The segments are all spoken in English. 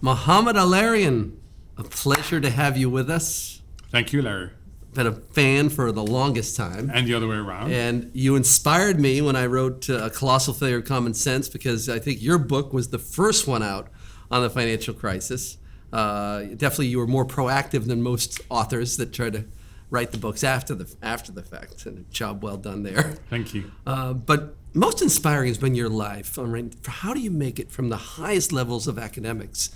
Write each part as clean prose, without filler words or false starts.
Mohamed El-Erian, a pleasure to have you with us. Thank you, Larry. Been a fan for the longest time. And the other way around. And you inspired me when I wrote A Colossal Failure of Common Sense, because I think your book was the first one out on the financial crisis. Definitely you were more proactive than most authors that try to write the books after the fact. And a job well done there. Thank you. But most inspiring has been your life. I mean, how do you make it from the highest levels of academics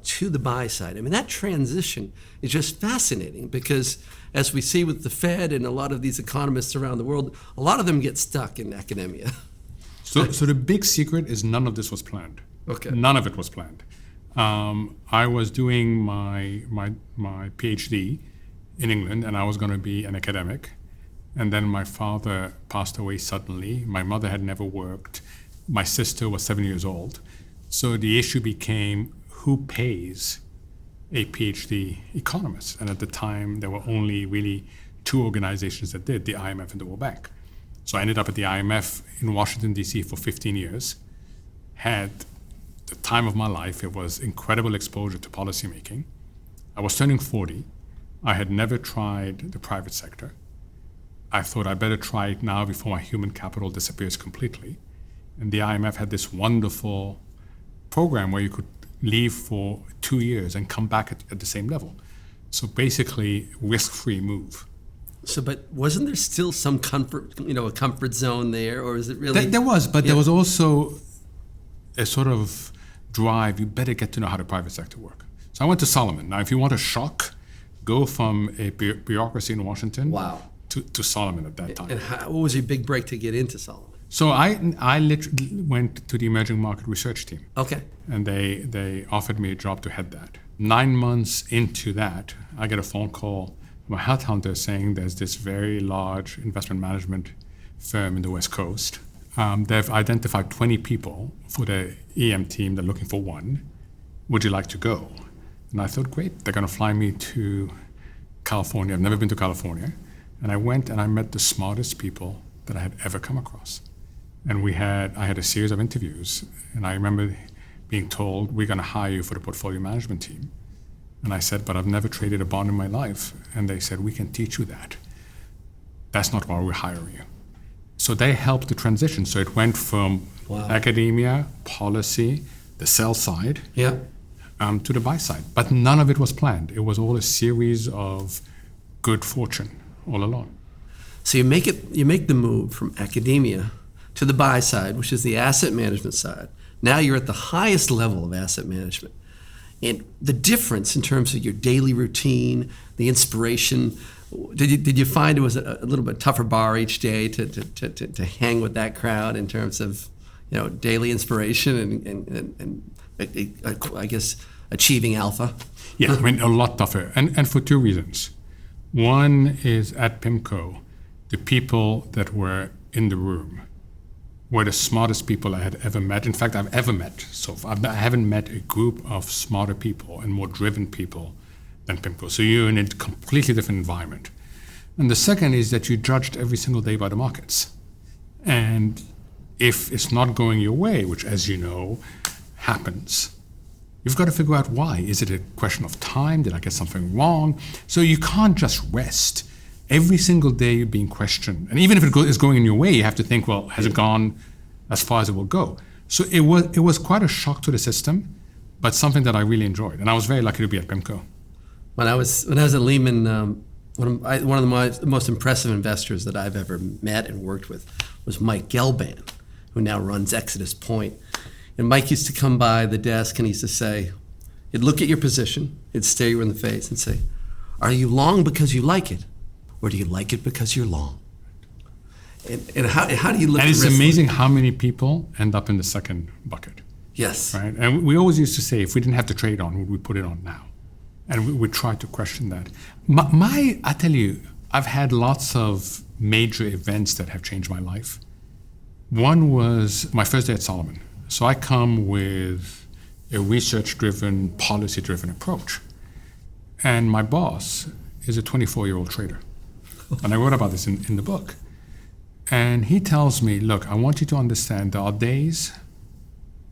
to the buy side? I mean, that transition is just fascinating, because as we see with the Fed and a lot of these economists around the world, a lot of them get stuck in academia. So the big secret is none of this was planned. Okay. None of it was planned. I was doing my PhD in England, and I was going to be an academic. And then my father passed away suddenly. My mother had never worked. My sister was 7 years old. So the issue became, who pays a PhD economist? And at the time, there were only really two organizations that did, the IMF and the World Bank. So I ended up at the IMF in Washington, D.C. for 15 years. Had the time of my life. It was incredible exposure to policymaking. I was turning 40. I had never tried the private sector. I thought I better try it now before my human capital disappears completely. And the IMF had this wonderful program where you could leave for 2 years and come back at the same level. So basically, risk-free move. So, but wasn't there still some comfort, a comfort zone there, or is it really? There was, but there was also a sort of drive. You better get to know how the private sector works. So I went to Solomon. Now, if you want a shock, go from a bureaucracy in Washington. Wow. To Solomon at that time. And what was your big break to get into Solomon? So I literally went to the emerging market research team. Okay. And they offered me a job to head that. 9 months into that, I get a phone call from a headhunter saying there's this very large investment management firm in the West Coast. They've identified 20 people for the EM team. They're looking for one. Would you like to go? And I thought, great, they're going to fly me to California. I've never been to California. And I went and I met the smartest people that I had ever come across. And I had a series of interviews. And I remember being told, we're going to hire you for the portfolio management team. And I said, but I've never traded a bond in my life. And they said, we can teach you that. That's not why we're hiring you. So they helped the transition. So it went from academia, policy, the sell side, to the buy side. But none of it was planned. It was all a series of good fortune all along. So you make the move from academia to the buy side, which is the asset management side. Now you're at the highest level of asset management. And the difference in terms of your daily routine, the inspiration, did you find it was a little bit tougher bar each day to hang with that crowd in terms of daily inspiration and I guess achieving alpha? Yeah, I mean, a lot tougher, and for two reasons. One is at PIMCO, the people that were in the room were the smartest people I had ever met. In fact, I've ever met so far. I haven't met a group of smarter people and more driven people than PIMCO. So you're in a completely different environment. And the second is that you're judged every single day by the markets. And if it's not going your way, which, as you know, happens, you've got to figure out why. Is it a question of time? Did I get something wrong? So you can't just rest. Every single day you're being questioned. And even if it is going in your way, you have to think, well, has it gone as far as it will go? So it was quite a shock to the system, but something that I really enjoyed. And I was very lucky to be at PIMCO. When I was at Lehman, one of the most impressive investors that I've ever met and worked with was Mike Gelban, who now runs Exodus Point. And Mike used to come by the desk and he used to say, he'd look at your position, he'd stare you in the face and say, are you long because you like it? Or do you like it because you're long? And how do you look at risk? And it's amazing how many people end up in the second bucket. Yes. Right? And we always used to say, if we didn't have to trade on, would we put it on now? And we try to question that. I tell you, I've had lots of major events that have changed my life. One was my first day at Solomon. So I come with a research-driven, policy-driven approach. And my boss is a 24-year-old trader. And I wrote about this in the book. And he tells me, look, I want you to understand there are days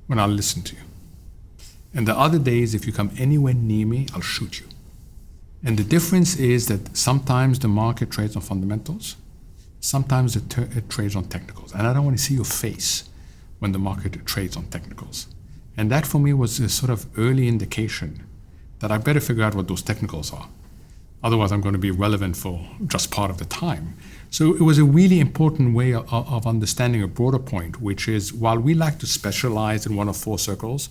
when I'll listen to you. And the other days, if you come anywhere near me, I'll shoot you. And the difference is that sometimes the market trades on fundamentals, sometimes it trades on technicals. And I don't want to see your face when the market trades on technicals. And that for me was a sort of early indication that I better figure out what those technicals are. Otherwise, I'm going to be relevant for just part of the time. So it was a really important way of understanding a broader point, which is while we like to specialize in one of four circles,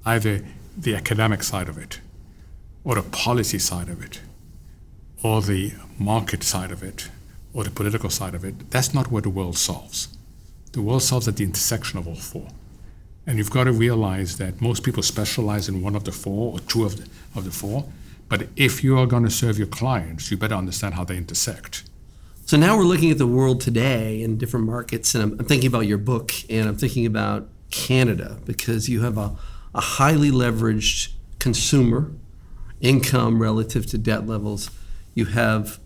either the academic side of it, or the policy side of it, or the market side of it, or the political side of it, that's not what the world solves. The world solves at the intersection of all four. And you've got to realize that most people specialize in one of the four or two of the four. But if you are going to serve your clients, you better understand how they intersect. So now we're looking at the world today in different markets, and I'm thinking about your book, and I'm thinking about Canada, because you have a highly leveraged consumer income relative to debt levels. You have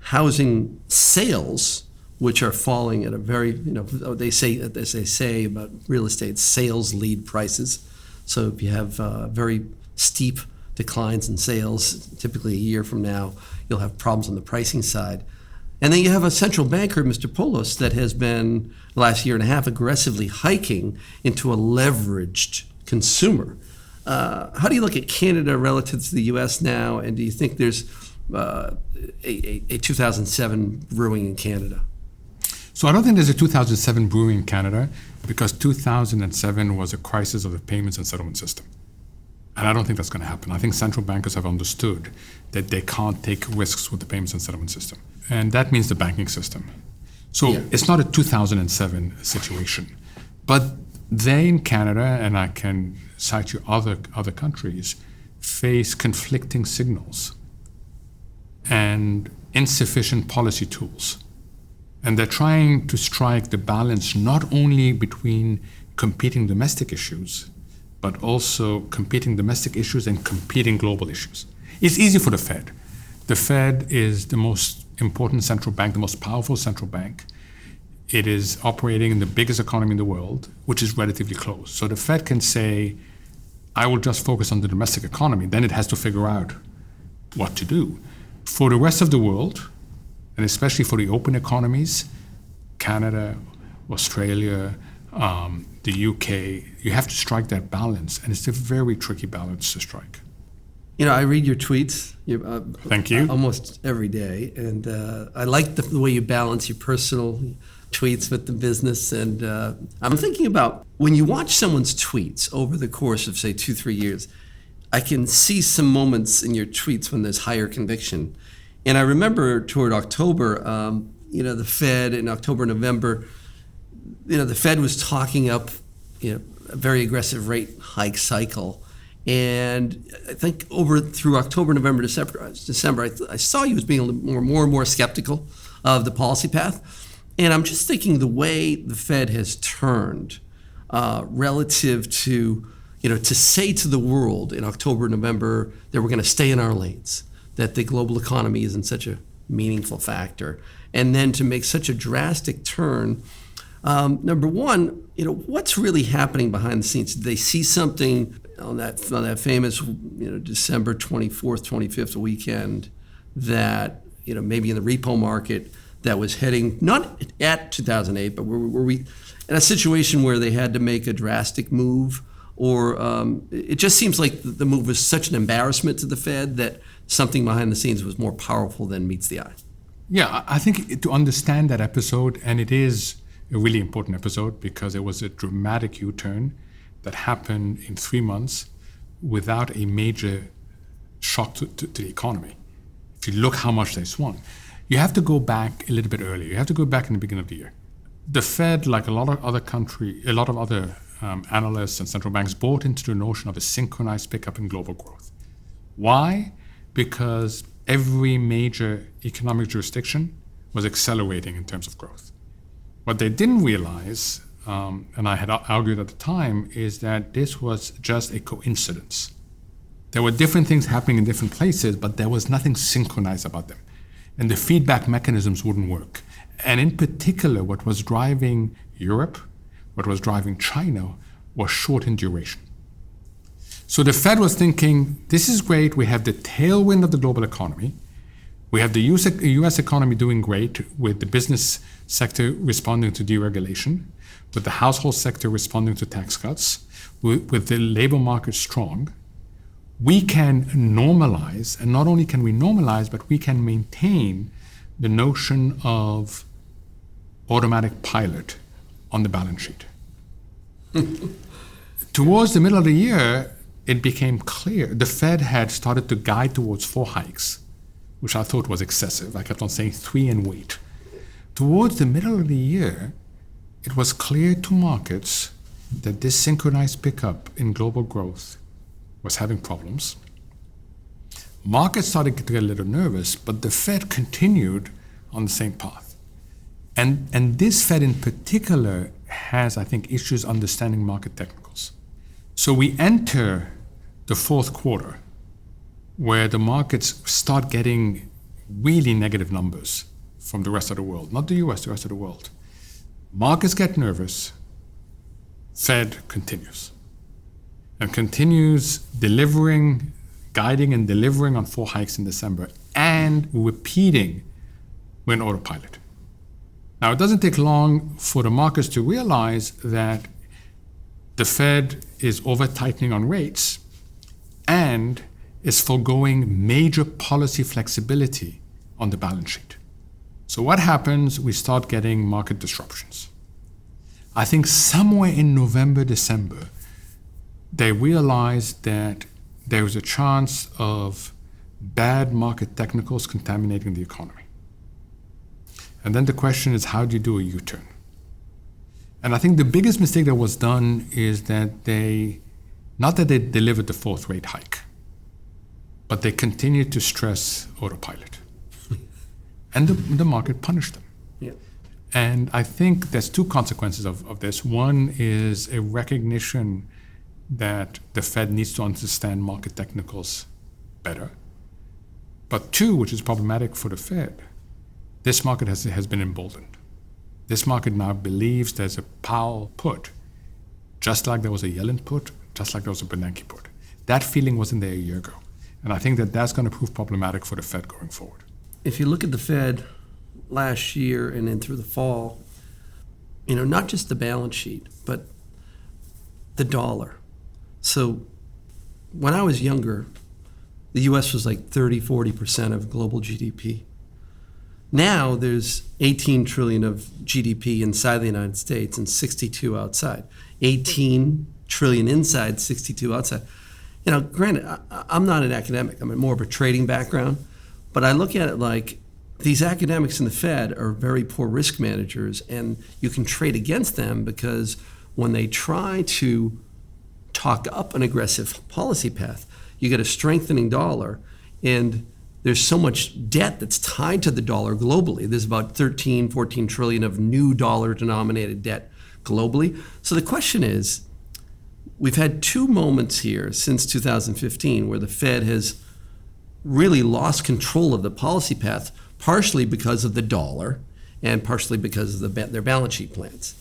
housing sales, which are falling at a very, they say about real estate, sales lead prices. So if you have very steep declines in sales, typically a year from now, you'll have problems on the pricing side. And then you have a central banker, Mr. Poulos, that has been, the last year and a half, aggressively hiking into a leveraged consumer. How do you look at Canada relative to the U.S. now, and do you think there's a 2007 brewing in Canada? So I don't think there's a 2007 brewing in Canada, because 2007 was a crisis of the payments and settlement system. And I don't think that's going to happen. I think central bankers have understood that they can't take risks with the payments and settlement system. And that means the banking system. So It's not a 2007 situation. But they in Canada, and I can cite you other countries, face conflicting signals and insufficient policy tools. And they're trying to strike the balance not only between competing domestic issues, but also competing domestic issues and competing global issues. It's easy for the Fed. The Fed is the most important central bank, the most powerful central bank. It is operating in the biggest economy in the world, which is relatively close. So the Fed can say, I will just focus on the domestic economy. Then it has to figure out what to do. For the rest of the world, and especially for the open economies, Canada, Australia, the UK, you have to strike that balance, and it's a very tricky balance to strike. I read your tweets. Thank you. Almost every day, and I like the way you balance your personal tweets with the business. And I'm thinking about when you watch someone's tweets over the course of, say, 2-3 years, I can see some moments in your tweets when there's higher conviction. And I remember toward October, the Fed in October, November, the Fed was talking up, a very aggressive rate hike cycle. And I think through October, November, December, I saw you as being a little more and more skeptical of the policy path. And I'm just thinking the way the Fed has turned relative to, to say to the world in October, November that we're going to stay in our lanes, that the global economy isn't such a meaningful factor, and then to make such a drastic turn. Number one, what's really happening behind the scenes? Did they see something on that famous, December 24th, 25th weekend that, maybe in the repo market that was heading not at 2008, but were we in a situation where they had to make a drastic move? Or it just seems like the move was such an embarrassment to the Fed that something behind the scenes was more powerful than meets the eye. Yeah, I think to understand that episode, and it is a really important episode because it was a dramatic U-turn that happened in 3 months without a major shock to the economy. If you look how much they swung, you have to go back a little bit earlier. You have to go back in the beginning of the year. The Fed, like a lot of other analysts and central banks, bought into the notion of a synchronized pickup in global growth. Why? Because every major economic jurisdiction was accelerating in terms of growth. What they didn't realize, and I had argued at the time, is that this was just a coincidence. There were different things happening in different places, but there was nothing synchronized about them. And the feedback mechanisms wouldn't work. And in particular, what was driving Europe, what was driving China, was short in duration. So the Fed was thinking, this is great. We have the tailwind of the global economy. We have the US economy doing great with the business sector responding to deregulation, with the household sector responding to tax cuts, with the labor market strong. We can normalize, and not only can we normalize, but we can maintain the notion of automatic pilot on the balance sheet. Towards the middle of the year, it became clear the Fed had started to guide towards 4 hikes, which I thought was excessive. I kept on saying 3 and wait. Towards the middle of the year, it was clear to markets that this synchronized pickup in global growth was having problems. Markets started to get a little nervous, but the Fed continued on the same path. And this Fed in particular has, I think, issues understanding market technicals. So we enter the fourth quarter where the markets start getting really negative numbers from the rest of the world, not the US, the rest of the world. Markets get nervous, Fed continues. And continues delivering, guiding and delivering on 4 hikes in December and repeating when autopilot. Now, it doesn't take long for the markets to realize that the Fed is over-tightening on rates and is foregoing major policy flexibility on the balance sheet. So what happens? We start getting market disruptions. I think somewhere in November, December, they realized that there was a chance of bad market technicals contaminating the economy. And then the question is, how do you do a U-turn? And I think the biggest mistake that was done is that not that they delivered the 4th rate hike, but they continued to stress autopilot. And the market punished them. Yeah. And I think there's 2 consequences of this. One is a recognition that the Fed needs to understand market technicals better. But 2, which is problematic for the Fed, this market has been emboldened. This market now believes there's a Powell put, just like there was a Yellen put, just like there was a Bernanke put. That feeling wasn't there a year ago. And I think that that's going to prove problematic for the Fed going forward. If you look at the Fed last year and then through the fall, not just the balance sheet, but the dollar. So when I was younger, the US was like 30-40% of global GDP. Now there's 18 trillion of GDP inside the United States and 62 outside. 18 trillion inside, 62 outside. Granted, I'm not an academic. I'm more of a trading background. But I look at it like these academics in the Fed are very poor risk managers, and you can trade against them because when they try to talk up an aggressive policy path, you get a strengthening dollar, and there's so much debt that's tied to the dollar globally. There's about 13, 14 trillion of new dollar-denominated debt globally. So the question is, we've had 2 moments here since 2015 where the Fed has really lost control of the policy path, partially because of the dollar and partially because of their balance sheet plans.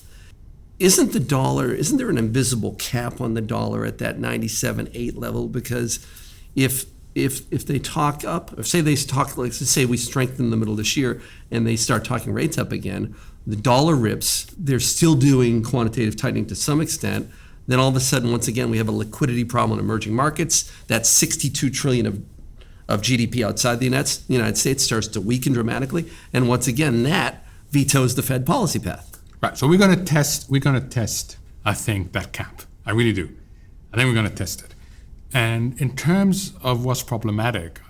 Isn't there an invisible cap on the dollar at that 97.8 level? Because if they talk up, if say they talk, like let's say we strengthen in the middle of this year and they start talking rates up again, the dollar rips, they're still doing quantitative tightening to some extent. Then all of a sudden, once again, we have a liquidity problem in emerging markets. That's 62 trillion of GDP outside the United States starts to weaken dramatically. And once again, that vetoes the Fed policy path. Right. So we're going to test, I think, that cap. I really do. I think we're going to test it. And in terms of what's problematic,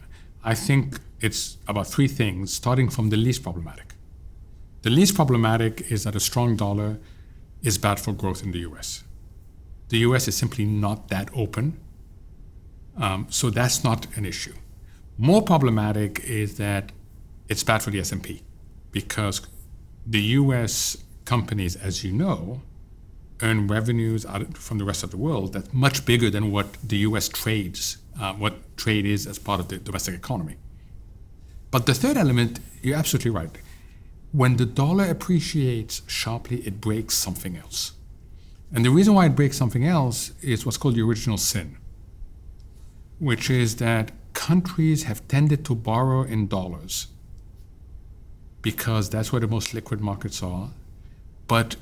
I think it's about 3 things, starting from the least problematic. The least problematic is that a strong dollar is bad for growth in the US. The US is simply not that open. So that's not an issue. More problematic is that it's bad for the S&P because the US companies, as you know, earn revenues from the rest of the world that's much bigger than what the US trades, what trade is as part of the domestic economy. But the third element, you're absolutely right. When the dollar appreciates sharply, it breaks something else. And the reason why it breaks something else is what's called the original sin. which is that countries have tended to borrow in dollars because that's where the most liquid markets are, but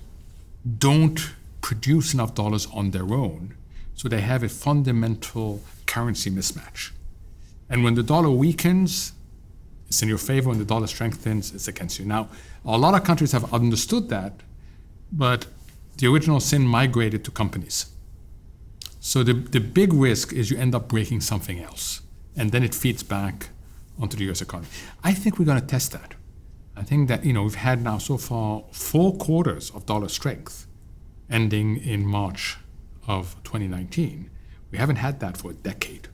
don't produce enough dollars on their own, so they have a fundamental currency mismatch. And when the dollar weakens, it's in your favor. When the dollar strengthens, it's against you. Now, a lot of countries have understood that, but the original sin migrated to companies. So the big risk is you end up breaking something else, and then it feeds back onto the US economy. I think we're going to test that. I think that, we've had now so far 4 quarters of dollar strength, ending in March of 2019. We haven't had that for a decade.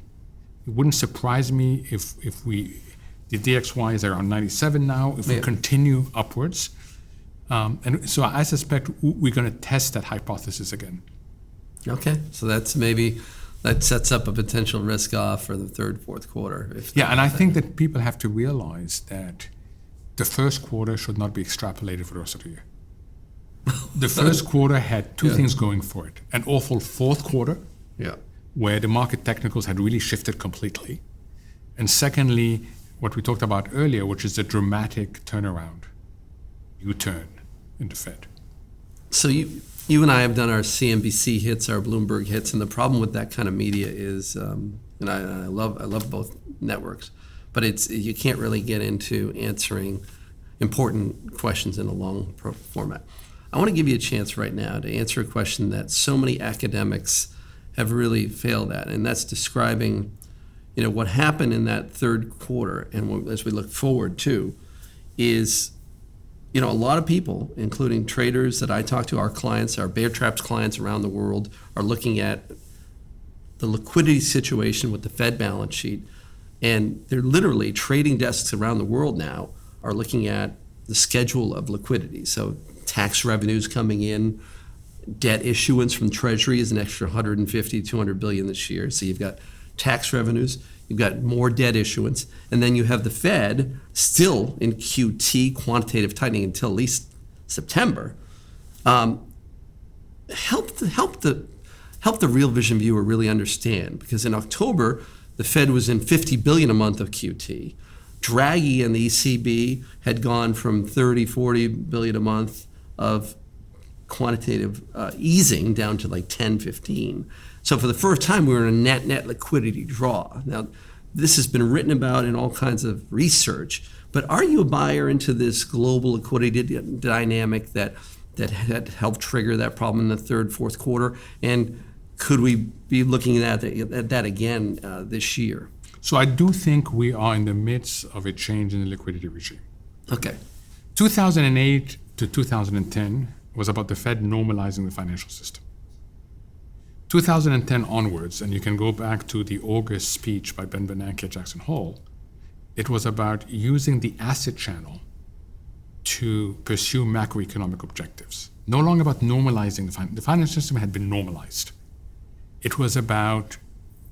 It wouldn't surprise me if the DXY is around 97 now, if we continue upwards. And so I suspect we're going to test that hypothesis again. Okay, so that sets up a potential risk off for the third, fourth quarter. And I think that people have to realize that the first quarter should not be extrapolated for the rest of the year. The first quarter had 2 things going for it. An awful fourth quarter, where the market technicals had really shifted completely. And secondly, what we talked about earlier, which is the dramatic turnaround, U-turn in the Fed. So you and I have done our CNBC hits, our Bloomberg hits, and the problem with that kind of media is, and I love both networks, but you can't really get into answering important questions in a long format. I want to give you a chance right now to answer a question that so many academics have really failed at, and that's describing, what happened in that third quarter, and as we look forward to, is, a lot of people, including traders that I talk to, our clients, our bear traps clients around the world, are looking at the liquidity situation with the Fed balance sheet, and they're literally trading desks around the world now are looking at the schedule of liquidity. So tax revenues coming in, debt issuance from Treasury is an extra 150, 200 billion this year. So you've got tax revenues, you've got more debt issuance, and then you have the Fed still in QT, quantitative tightening, until at least September. Help the Real Vision viewer really understand, because in October the Fed was in 50 billion a month of QT. Draghi and the ECB had gone from 30, 40 billion a month of quantitative easing down to like 10, 15. So for the first time, we were in a net liquidity draw. Now, this has been written about in all kinds of research, but are you a buyer into this global liquidity dynamic that had helped trigger that problem in the third, fourth quarter? And could we be looking at that again this year? So I do think we are in the midst of a change in the liquidity regime. Okay. 2008 to 2010 was about the Fed normalizing the financial system. 2010 onwards, and you can go back to the August speech by Ben Bernanke at Jackson Hole, it was about using the asset channel to pursue macroeconomic objectives. No longer about normalizing the financial system had been normalized. It was about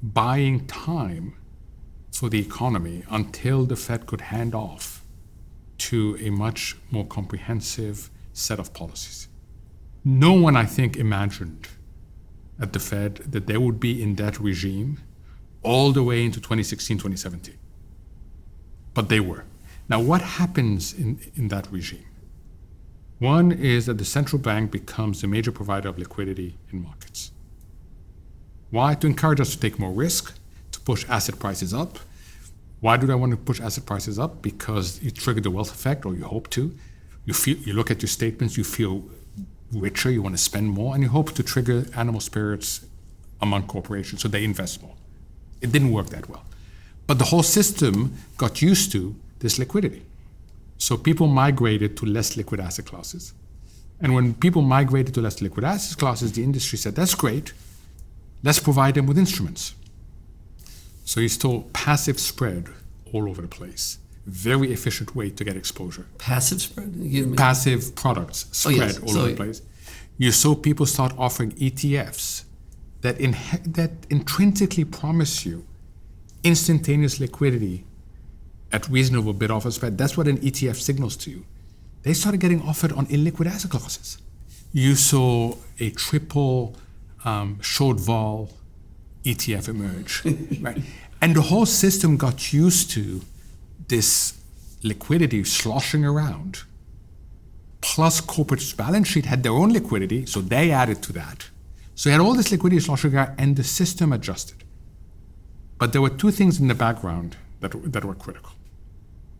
buying time for the economy until the Fed could hand off to a much more comprehensive set of policies. No one, I think, imagined at the Fed that they would be in that regime all the way into 2016, 2017. But they were. Now, what happens in that regime? One is that the central bank becomes the major provider of liquidity in markets. Why? To encourage us to take more risk, to push asset prices up. Why do I want to push asset prices up? Because you trigger the wealth effect, or you hope to. You look at your statements, you feel richer, you want to spend more, and you hope to trigger animal spirits among corporations so they invest more. It didn't work that well. But the whole system got used to this liquidity. So people migrated to less liquid asset classes. And when people migrated to less liquid asset classes, the industry said, that's great, let's provide them with instruments. So you saw passive spread all over the place. Very efficient way to get exposure. Passive spread? Passive products spread all over the place. You saw people start offering ETFs that intrinsically promise you instantaneous liquidity at reasonable bid-offer spread. That's what an ETF signals to you. They started getting offered on illiquid asset classes. You saw a triple short vol ETF emerge, right? And the whole system got used to this liquidity sloshing around. Plus, corporate's balance sheet had their own liquidity, so they added to that. So you had all this liquidity sloshing around, and the system adjusted. But there were two things in the background that were critical.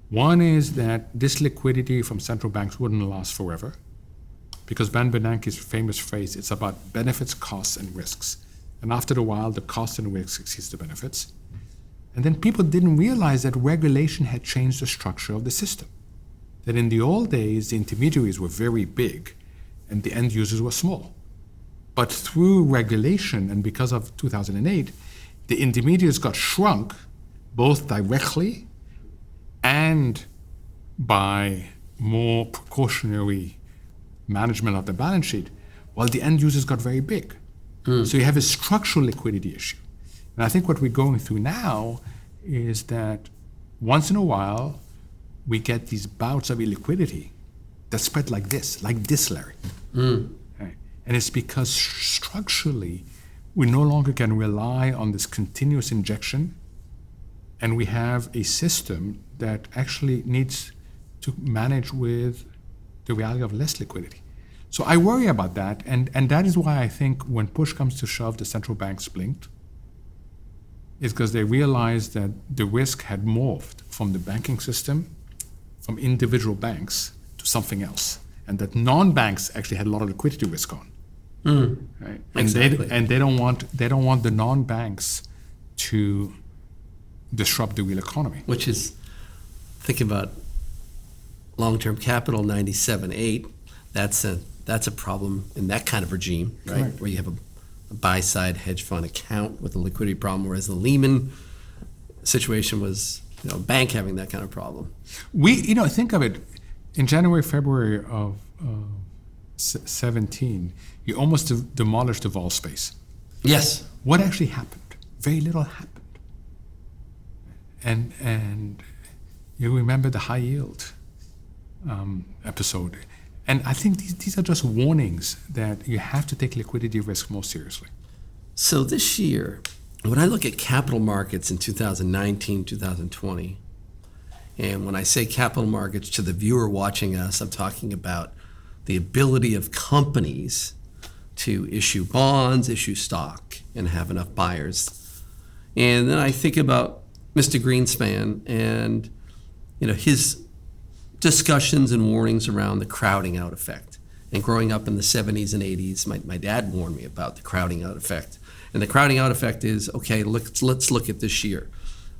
One is that this liquidity from central banks wouldn't last forever, because Ben Bernanke's famous phrase, it's about benefits, costs, and risks. And after a while, the cost and risk exceeds the benefits. And then people didn't realize that regulation had changed the structure of the system. That in the old days, the intermediaries were very big and the end users were small. But through regulation and because of 2008, the intermediaries got shrunk both directly and by more precautionary management of the balance sheet, while the end users got very big. So you have a structural liquidity issue. And I think what we're going through now is that once in a while, we get these bouts of illiquidity that spread like this, Larry. Right? And it's because structurally, we no longer can rely on this continuous injection, and we have a system that actually needs to manage with the reality of less liquidity. So I worry about that, and that is why I think when push comes to shove, the central banks blinked, is because they realized that the risk had morphed from the banking system, from individual banks, to something else, and that non-banks actually had a lot of liquidity risk on. Right? Exactly. And they don't want the non-banks to disrupt the real economy. Which is, think about long-term capital 97.8. That's a problem in that kind of regime, right? Correct. Where you have a buy-side hedge fund account with a liquidity problem, whereas the Lehman situation was, a bank having that kind of problem. Think of it, in January, February of 17, you almost demolished the vol space. Yes. What actually happened? Very little happened. And you remember the high yield episode. And I think these are just warnings that you have to take liquidity risk more seriously. So this year, when I look at capital markets in 2019, 2020, and when I say capital markets to the viewer watching us, I'm talking about the ability of companies to issue bonds, issue stock, and have enough buyers. And then I think about Mr. Greenspan and his discussions and warnings around the crowding out effect. And growing up in the 70s and 80s, my dad warned me about the crowding out effect. And the crowding out effect is, okay, let's look at this year.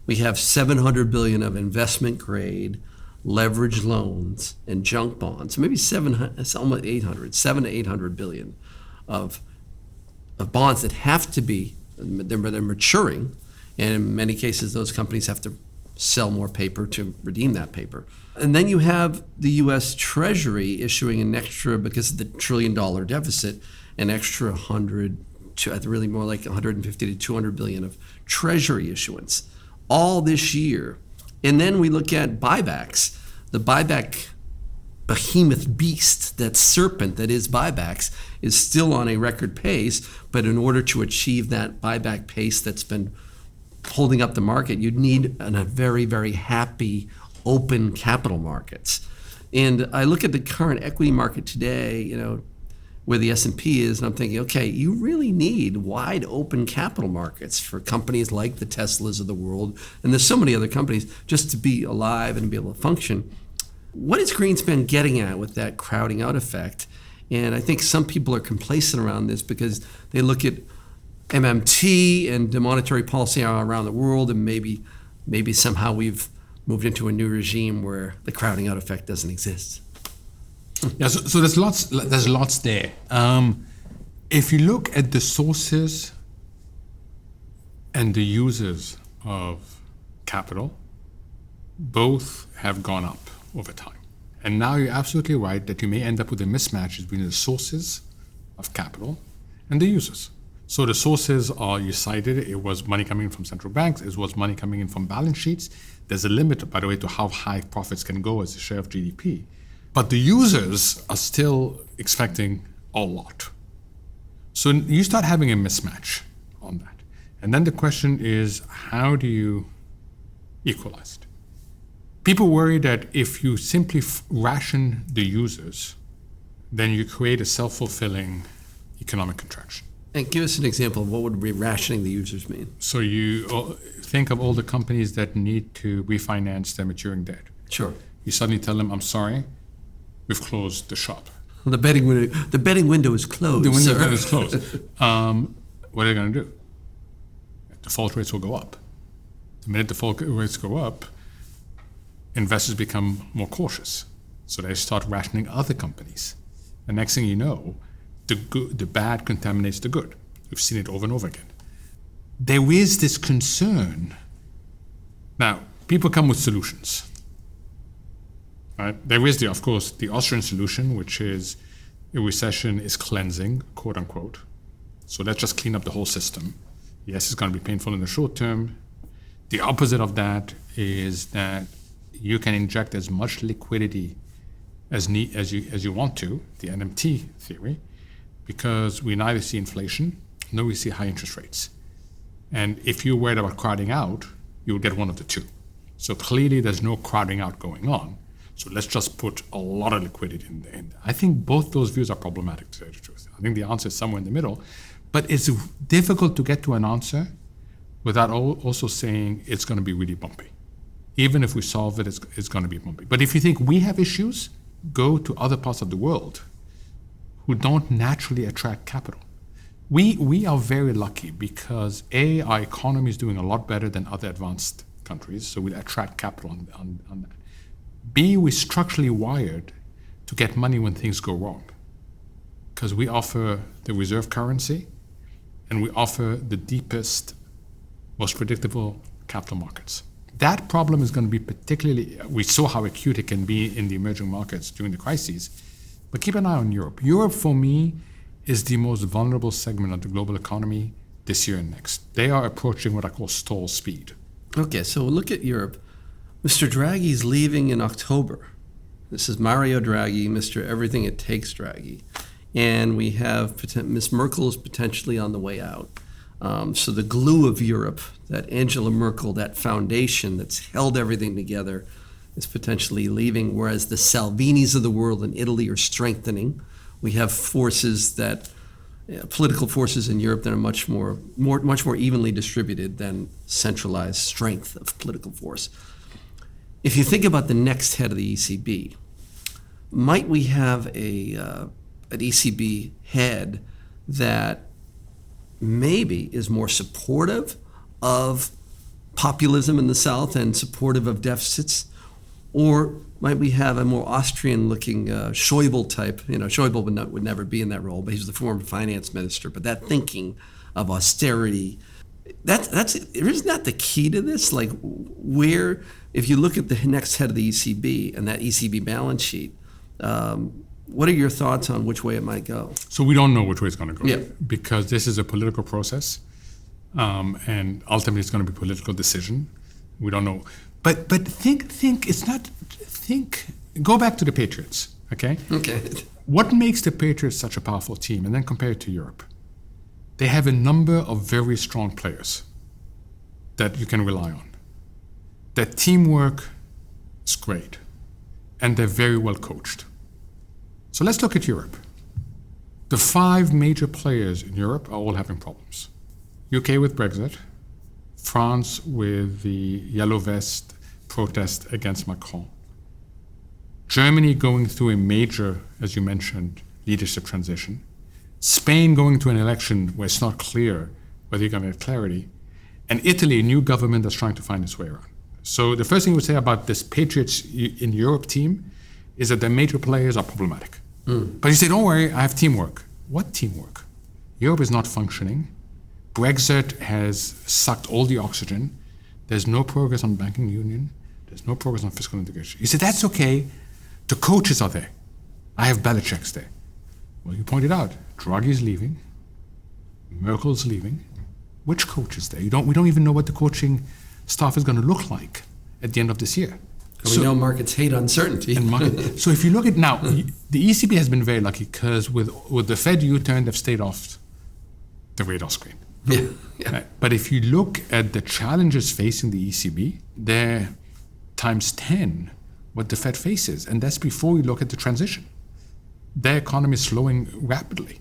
We have $700 billion of investment grade leveraged loans and junk bonds. Maybe it's almost 800, 700 to 800 billion of bonds that have to be, they're maturing. And in many cases, those companies have to sell more paper to redeem that paper. And then you have the U.S. Treasury issuing an extra, because of the $1 trillion deficit, an extra 100 to really more like 150 to 200 billion of Treasury issuance all this year. And then we look at buybacks. The buyback behemoth beast, that serpent that is buybacks, is still on a record pace. But in order to achieve that buyback pace that's been holding up the market, you'd need a very, very happy, open capital markets. And I look at the current equity market today, where the S&P is, and I'm thinking, okay, you really need wide open capital markets for companies like the Teslas of the world, and there's so many other companies, just to be alive and be able to function. What is Greenspan getting at with that crowding out effect? And I think some people are complacent around this because they look at MMT and the monetary policy around the world, and maybe somehow we've moved into a new regime where the crowding out effect doesn't exist. Yeah, so there's lots there. If you look at the sources and the users of capital, both have gone up over time. And now you're absolutely right that you may end up with a mismatch between the sources of capital and the users. So the sources are, you cited, it was money coming in from central banks, it was money coming in from balance sheets. There's a limit, by the way, to how high profits can go as a share of GDP. But the users are still expecting a lot. So you start having a mismatch on that. And then the question is, how do you equalize it? People worry that if you simply ration the users, then you create a self-fulfilling economic contraction. And give us an example of what would rationing the users mean. So you think of all the companies that need to refinance their maturing debt. Sure. You suddenly tell them, I'm sorry, we've closed the shop. The betting window is closed. The window is closed. What are they going to do? Default rates will go up. The minute default rates go up, investors become more cautious. So they start rationing other companies. The next thing you know, the bad contaminates the good. We've seen it over and over again. There is this concern. Now, people come with solutions. Right? There is, of course, the Austrian solution, which is a recession is cleansing, quote unquote. So let's just clean up the whole system. Yes, it's going to be painful in the short term. The opposite of that is that you can inject as much liquidity as you want to, the NMT theory, because we neither see inflation nor we see high interest rates. And if you're worried about crowding out, you'll get one of the two. So clearly there's no crowding out going on. So let's just put a lot of liquidity in there. I think both those views are problematic, to tell you the truth. I think the answer is somewhere in the middle. But it's difficult to get to an answer without also saying it's going to be really bumpy. Even if we solve it, it's going to be bumpy. But if you think we have issues, go to other parts of the world who don't naturally attract capital. We are very lucky because A, our economy is doing a lot better than other advanced countries, so we attract capital on that. B, we're structurally wired to get money when things go wrong because we offer the reserve currency and we offer the deepest, most predictable capital markets. That problem is going to be particularly, we saw how acute it can be in the emerging markets during the crises, but keep an eye on Europe. Europe, for me, is the most vulnerable segment of the global economy this year and next. They are approaching what I call stall speed. Okay, so look at Europe. Mr. Draghi's leaving in October. This is Mario Draghi, Mr. Everything It Takes Draghi. And we have Ms. Merkel is potentially on the way out. So the glue of Europe, that Angela Merkel, that foundation that's held everything together, is potentially leaving, whereas the Salvinis of the world in Italy are strengthening. We have forces that, political forces in Europe that are much more evenly distributed than centralized strength of political force. If you think about the next head of the ECB, might we have an ECB head that maybe is more supportive of populism in the South and supportive of deficits? Or might we have a more Austrian-looking Schäuble type? Schäuble would never be in that role, but he's the former finance minister. But that thinking of austerity, isn't that the key to this? Like, where, if you look at the next head of the ECB and that ECB balance sheet, what are your thoughts on which way it might go? So we don't know which way it's going to go, yeah, because this is a political process, and ultimately it's going to be a political decision. We don't know. But go back to the Patriots, okay? Okay. What makes the Patriots such a powerful team? And then compare it to Europe. They have a number of very strong players that you can rely on. Their teamwork is great, and they're very well coached. So let's look at Europe. The 5 major players in Europe are all having problems. UK with Brexit, France with the yellow vest protest against Macron, Germany going through a major, as you mentioned, leadership transition, Spain going to an election where it's not clear whether you're going to get clarity, and Italy, a new government that's trying to find its way around. So the first thing I would say about this Patriots in Europe team is that their major players are problematic. But you say, don't worry, I have teamwork. What teamwork? Europe is not functioning. Brexit has sucked all the oxygen. There's no progress on banking union. There's no progress on fiscal integration. You say, that's okay. The coaches are there. I have Belichick's there. Well, you pointed out, Draghi's leaving. Merkel's leaving. Which coach is there? We don't even know what the coaching staff is going to look like at the end of this year. We know markets hate uncertainty. So if you look at now, the ECB has been very lucky because with the Fed U-turn, they've stayed off the radar screen. Yeah. Yeah. Right? But if you look at the challenges facing the ECB, they're times 10 what the Fed faces. And that's before we look at the transition. Their economy is slowing rapidly.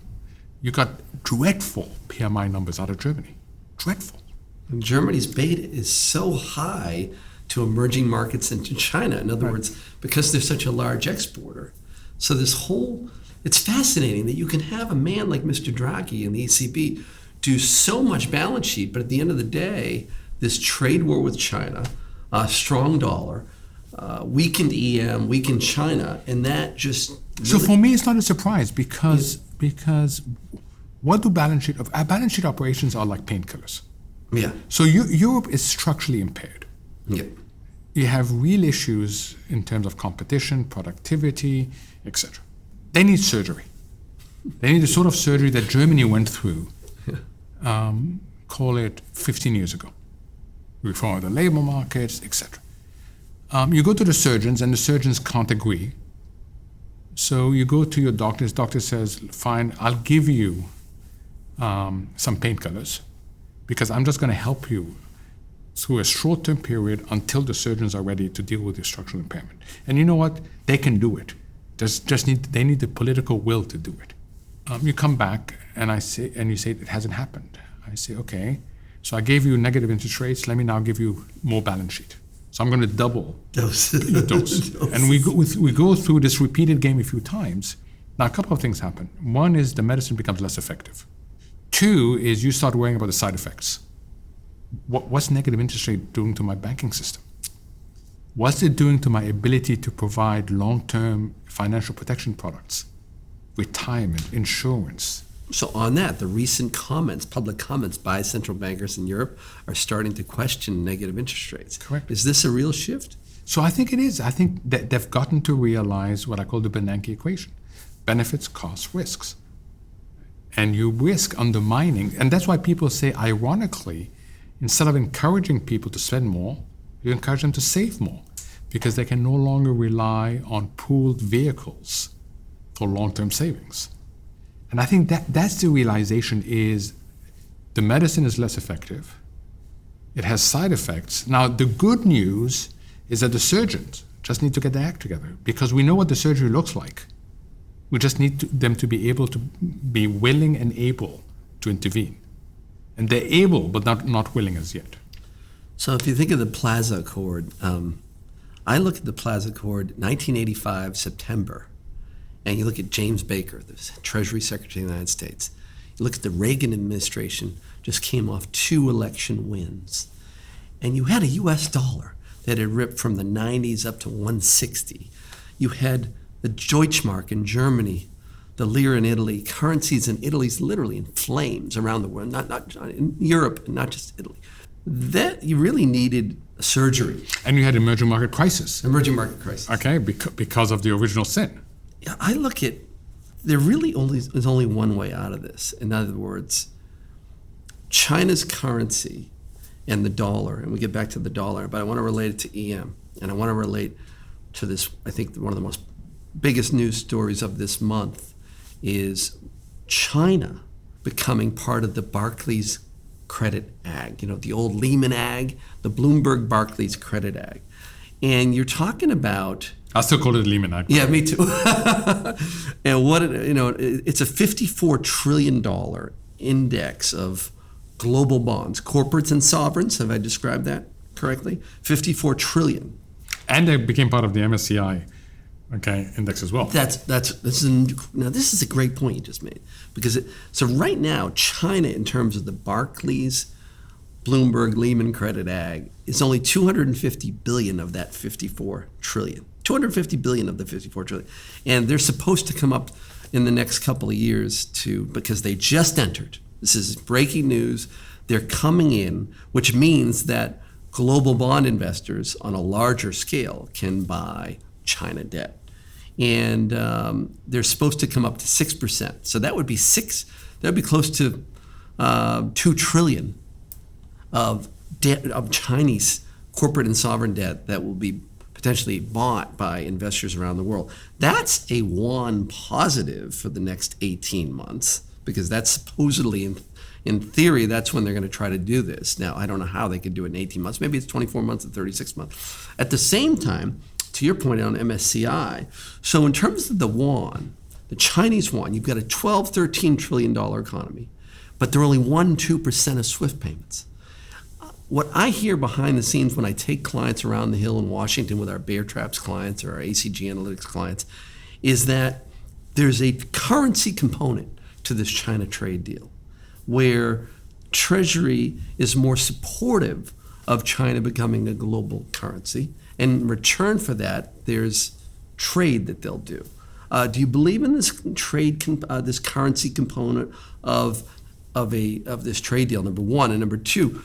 You got dreadful PMI numbers out of Germany. Dreadful. And Germany's beta is so high to emerging markets and to China. In other words, because they're such a large exporter. So it's fascinating that you can have a man like Mr. Draghi and the ECB do so much balance sheet, but at the end of the day, this trade war with China, strong dollar, weakened EM, weakened China, and that just really... So for me, it's not a surprise because what do balance sheet operations are like painkillers. Yeah. So Europe is structurally impaired. Yeah. You have real issues in terms of competition, productivity, etc. They need surgery. They need the sort of surgery that Germany went through, call it 15 years ago. Reform of the labor markets, etc. You go to the surgeons, and the surgeons can't agree. So you go to your doctor. His doctor says, fine, I'll give you some painkillers because I'm just going to help you through a short-term period until the surgeons are ready to deal with your structural impairment. And you know what? They can do it. They need the political will to do it. You come back and you say it hasn't happened. I say, okay, so I gave you negative interest rates. Let me now give you more balance sheet. So I'm going to double your dose. And we go through this repeated game a few times. Now, a couple of things happen. One is the medicine becomes less effective. Two is you start worrying about the side effects. What's negative interest rate doing to my banking system? What's it doing to my ability to provide long-term financial protection products, retirement, insurance? So on that, the recent public comments by central bankers in Europe are starting to question negative interest rates. Correct. Is this a real shift? So I think it is. I think that they've gotten to realize what I call the Bernanke equation. Benefits, costs, risks. And you risk undermining, and that's why people say, ironically, instead of encouraging people to spend more, you encourage them to save more because they can no longer rely on pooled vehicles for long-term savings. And I think that's the realization is the medicine is less effective. It has side effects. Now, the good news is that the surgeons just need to get their act together because we know what the surgery looks like. We just need them to be able to be willing and able to intervene. And they're able, but not willing as yet. So if you think of the Plaza Accord, I look at the Plaza Accord, 1985, September, and you look at James Baker, the Treasury Secretary of the United States. You look at the Reagan administration, just came off 2 election wins. And you had a U.S. dollar that had ripped from the 90s up to 160. You had the Deutschmark in Germany, the lira in Italy, currencies in Italy's literally in flames around the world, not in Europe, and not just Italy. That you really needed surgery. And you had emerging market crisis. Emerging market crisis. Okay, because of the original sin. Yeah, I look at, there really is only one way out of this. In other words, China's currency and the dollar, and we get back to the dollar, but I want to relate it to EM, and I want to relate to this, I think one of the most biggest news stories of this month is China becoming part of the Barclays Credit Ag, the old Lehman Ag, the Bloomberg Barclays Credit Ag. And you're talking about... I still call it Lehman Ag. Yeah, me too. And it's a $54 trillion index of global bonds, corporates and sovereigns. Have I described that correctly? 54 trillion. And they became part of the MSCI index as well. Now this is a great point you just made because so right now China in terms of the Barclays, Bloomberg, Lehman Credit Ag is only 250 billion of that 54 trillion. 250 billion of the 54 trillion, and they're supposed to come up in the next couple of years because they just entered. This is breaking news. They're coming in, which means that global bond investors on a larger scale can buy China debt. And they're supposed to come up to 6%. So that would be close to 2 trillion of debt, of Chinese corporate and sovereign debt that will be potentially bought by investors around the world. That's a yuan positive for the next 18 months because that's supposedly in theory, that's when they're going to try to do this. Now, I don't know how they could do it in 18 months. Maybe it's 24 months and 36 months. At the same time, to your point on MSCI, so in terms of the yuan, the Chinese yuan, you've got a $12, $13 trillion economy, but they're only 1-2% of SWIFT payments. What I hear behind the scenes when I take clients around the hill in Washington with our Bear Traps clients or our ACG Analytics clients is that there's a currency component to this China trade deal where Treasury is more supportive of China becoming a global currency. And in return for that, there's trade that they'll do. Do you believe in this trade, this currency component of this trade deal? Number one, and number two,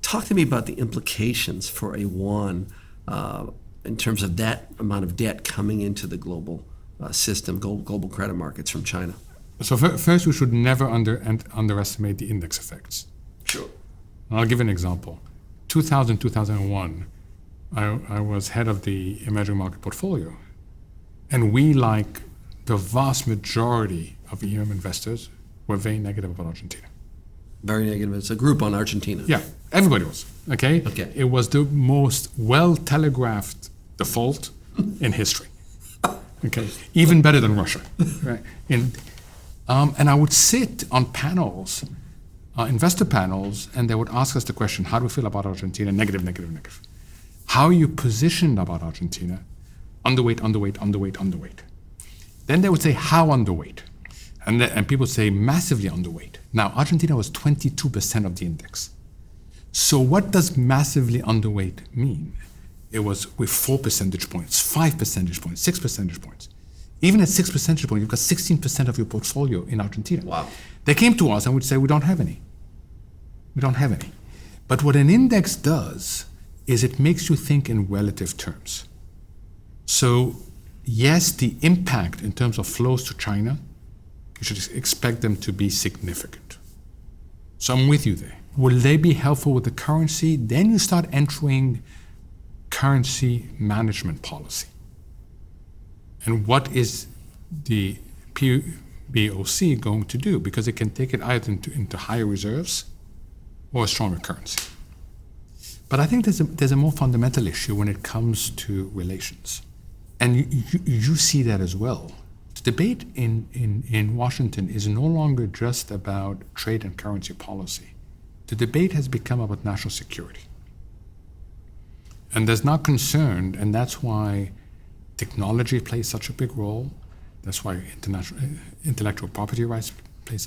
talk to me about the implications for a yuan in terms of that amount of debt coming into the global system, global credit markets from China. So first, we should never underestimate the index effects. Sure. I'll give an example. 2000, 2001, I was head of the emerging market portfolio. And we, like the vast majority of EM investors, were very negative about Argentina. Very negative. It's a group on Argentina. Yeah, everybody was. Okay? Okay. It was the most well-telegraphed default in history. Okay, even better than Russia. Right? And I would sit on panels, investor panels, and they would ask us the question, how do we feel about Argentina? Negative, negative, negative. How are you positioned about Argentina? Underweight, underweight, underweight, underweight. Then they would say, how underweight? And people say massively underweight. Now, Argentina was 22% of the index. So what does massively underweight mean? It was with 4 percentage points, 5 percentage points, 6 percentage points. Even at 6 percentage points, you've got 16% of your portfolio in Argentina. Wow. They came to us and would say, we don't have any. We don't have any. But what an index does is it makes you think in relative terms. So yes, the impact in terms of flows to China, you should expect them to be significant. So I'm with you there. Will they be helpful with the currency? Then you start entering currency management policy. And what is the PBOC going to do? Because it can take it either into higher reserves or a stronger currency. But I think there's a more fundamental issue when it comes to relations. And you see that as well. The debate in Washington is no longer just about trade and currency policy. The debate has become about national security. And there's now concern, and that's why technology plays such a big role. That's why intellectual property rights play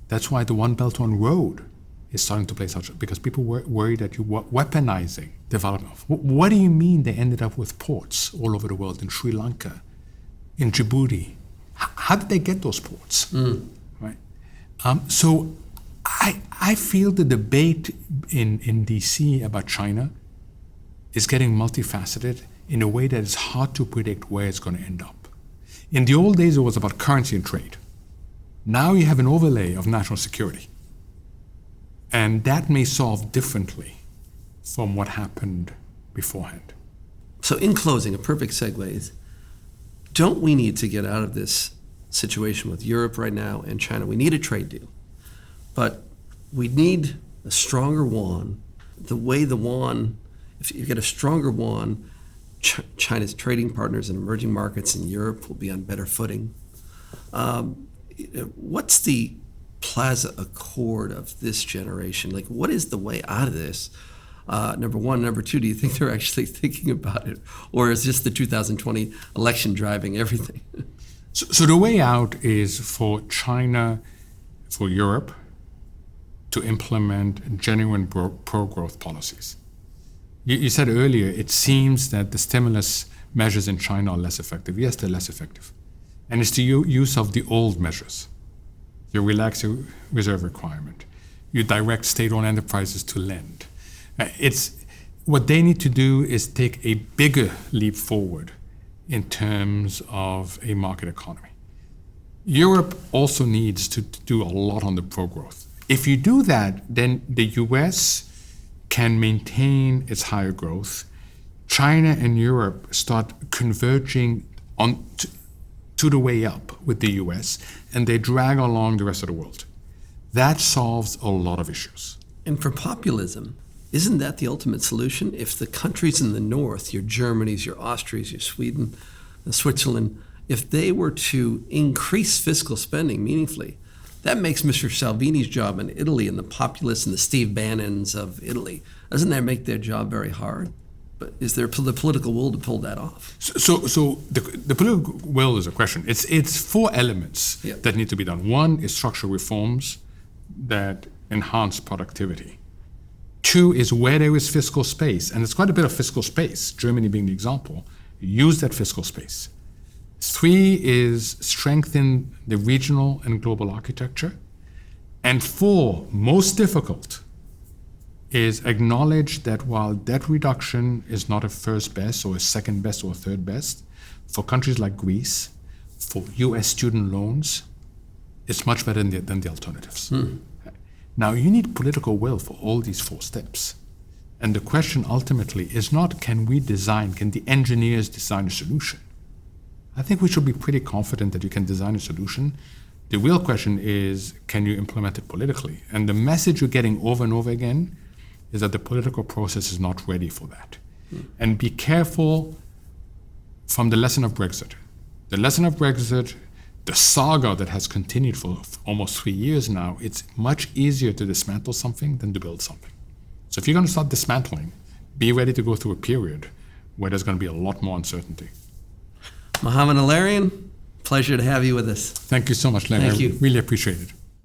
that's why the One Belt, One Road is starting to play because people were worried that you're weaponizing development. What do you mean they ended up with ports all over the world, in Sri Lanka, in Djibouti? How did they get those ports? Right? So I feel the debate in DC about China is getting multifaceted in a way that is hard to predict where it's going to end up. In the old days, it was about currency and trade. Now you have an overlay of national security. And that may solve differently from what happened beforehand. So in closing, a perfect segue is, don't we need to get out of this situation with Europe right now and China? We need a trade deal. But we need a stronger yuan. The way the yuan, if you get a stronger yuan, China's trading partners in emerging markets in Europe will be on better footing. What's the Plaza Accord of this generation? Like, what is the way out of this? Number one. Number two, do you think they're actually thinking about it? Or is just the 2020 election driving everything? So the way out is for China, for Europe, to implement genuine pro-growth policies. You said earlier, it seems that the stimulus measures in China are less effective. Yes, they're less effective. And it's the use of the old measures. You relax your reserve requirement. You direct state-owned enterprises to lend. What they need to do is take a bigger leap forward in terms of a market economy. Europe also needs to do a lot on the pro-growth. If you do that, then the US can maintain its higher growth. China and Europe start converging to the way up with the US, and they drag along the rest of the world. That solves a lot of issues. And for populism, isn't that the ultimate solution? If the countries in the north, your Germanys, your Austrias, your Sweden, Switzerland, if they were to increase fiscal spending meaningfully, that makes Mr. Salvini's job in Italy and the populists and the Steve Bannons of Italy, doesn't that make their job very hard? But is there the political will to pull that off? So the political will is a question. It's four elements that need to be done. One is structural reforms that enhance productivity. Two is where there is fiscal space, and there's quite a bit of fiscal space, Germany being the example, use that fiscal space. Three is strengthen the regional and global architecture. And four, most difficult, is acknowledge that while debt reduction is not a first best or a second best or a third best, for countries like Greece, for US student loans, it's much better than the alternatives. Now, you need political will for all these four steps. And the question ultimately is not can the engineers design a solution? I think we should be pretty confident that you can design a solution. The real question is, can you implement it politically? And the message you're getting over and over again is that the political process is not ready for that. And be careful from the lesson of Brexit. The lesson of Brexit, the saga that has continued for almost 3 years now, it's much easier to dismantle something than to build something. So if you're going to start dismantling, be ready to go through a period where there's going to be a lot more uncertainty. Mohamed El-Erian, pleasure to have you with us. Thank you so much, Larry. Thank you. I really appreciate it.